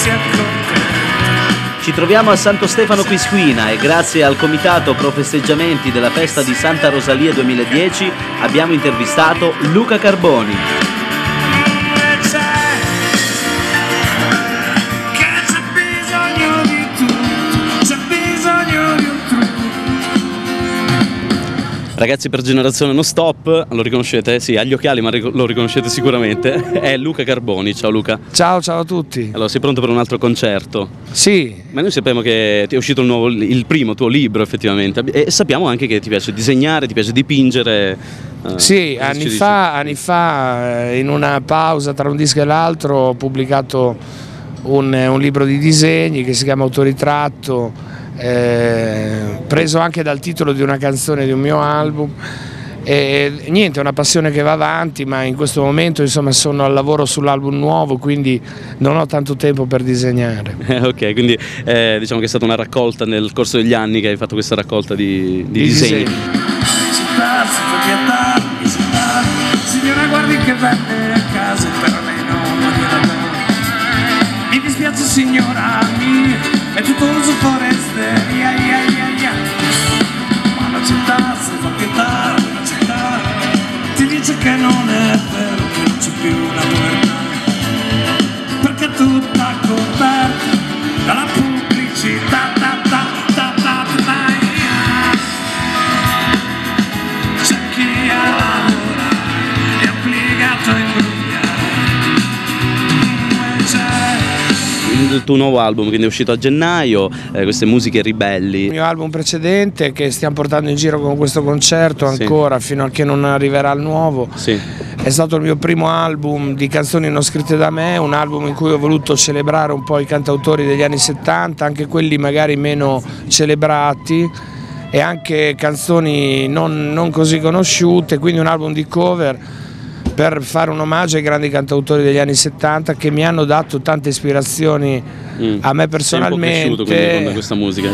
si accontenta. Ci troviamo a Santo Stefano Quisquina e grazie al Comitato Pro Festeggiamenti della festa di Santa Rosalia 2010 abbiamo intervistato Luca Carboni. Ragazzi, per Generazione Non Stop, lo riconoscete? Sì, ha gli occhiali ma lo riconoscete sicuramente. È Luca Carboni. Ciao Luca. Ciao a tutti. Allora, sei pronto per un altro concerto? Sì. Ma noi sappiamo che ti è uscito il primo tuo libro effettivamente e sappiamo anche che ti piace disegnare, ti piace dipingere. Sì, anni fa, in una pausa tra un disco e l'altro, ho pubblicato un libro di disegni che si chiama Autoritratto, preso anche dal titolo di una canzone di un mio album. E niente, è una passione che va avanti, ma in questo momento insomma sono al lavoro sull'album nuovo, quindi non ho tanto tempo per disegnare. Ok, quindi diciamo che è stata una raccolta nel corso degli anni che hai fatto questa raccolta di disegni. Signora, guardi che vende a casa per me non mi dispiace signora mia, è tutto uso foresteria, ma la città senza pietà, la città ti dice che non è vero, che non c'è più una puerta, perché è tutta coperta dalla pubblicità, c'è chi lavora è obbligato a imbrugare. Il tuo nuovo album, quindi è uscito a gennaio, queste musiche ribelli. Il mio album precedente che stiamo portando in giro con questo concerto ancora, sì, fino a che non arriverà il nuovo, sì, è stato il mio primo album di canzoni non scritte da me, un album in cui ho voluto celebrare un po' i cantautori degli anni 70, anche quelli magari meno celebrati e anche canzoni non così conosciute, quindi un album di cover per fare un omaggio ai grandi cantautori degli anni 70 che mi hanno dato tante ispirazioni a me personalmente. Sei un po' cresciuto con questa musica.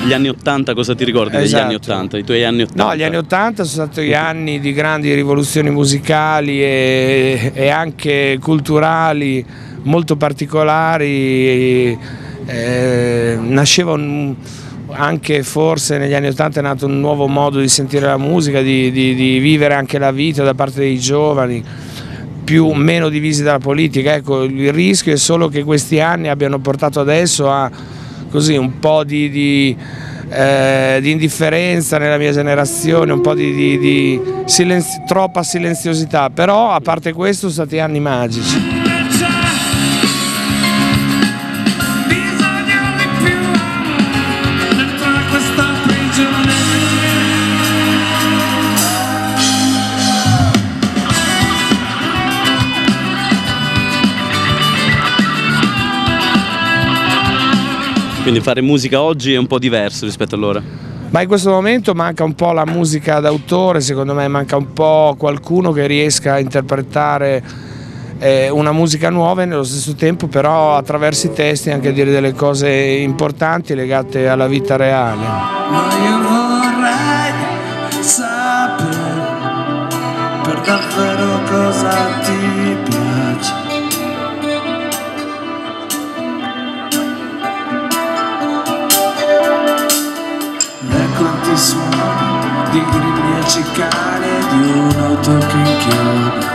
Gli anni 80, cosa ti ricordi degli anni 80, i tuoi anni 80? No, gli anni 80 sono stati anni di grandi rivoluzioni musicali e anche culturali molto particolari. Nasceva anche forse negli anni 80 è nato un nuovo modo di sentire la musica, di vivere anche la vita da parte dei giovani, meno divisi dalla politica. Ecco, il rischio è solo che questi anni abbiano portato adesso a così un po' di indifferenza nella mia generazione, un po' di troppa silenziosità, però a parte questo sono stati anni magici. Quindi fare musica oggi è un po' diverso rispetto a allora? Ma in questo momento manca un po' la musica d'autore, secondo me manca un po' qualcuno che riesca a interpretare una musica nuova e nello stesso tempo però attraverso i testi anche dire delle cose importanti legate alla vita reale. Ma io vorrei sapere per davvero cosa ti piace. Quanti suoni di grilli e cicale, di un'auto che inchioda,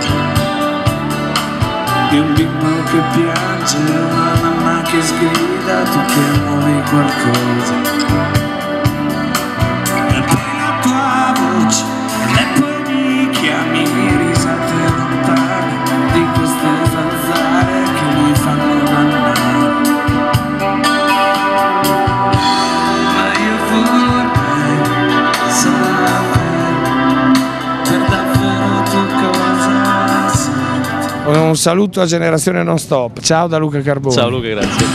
di un bimbo che piange, una mamma che sgrida, tu che muovi qualcosa, e poi la tua voce, e poi mi chiami, risate lontane di queste zanzare che mi fanno dannare. Un saluto a Generazione Non Stop, ciao da Luca Carboni. Ciao Luca, grazie.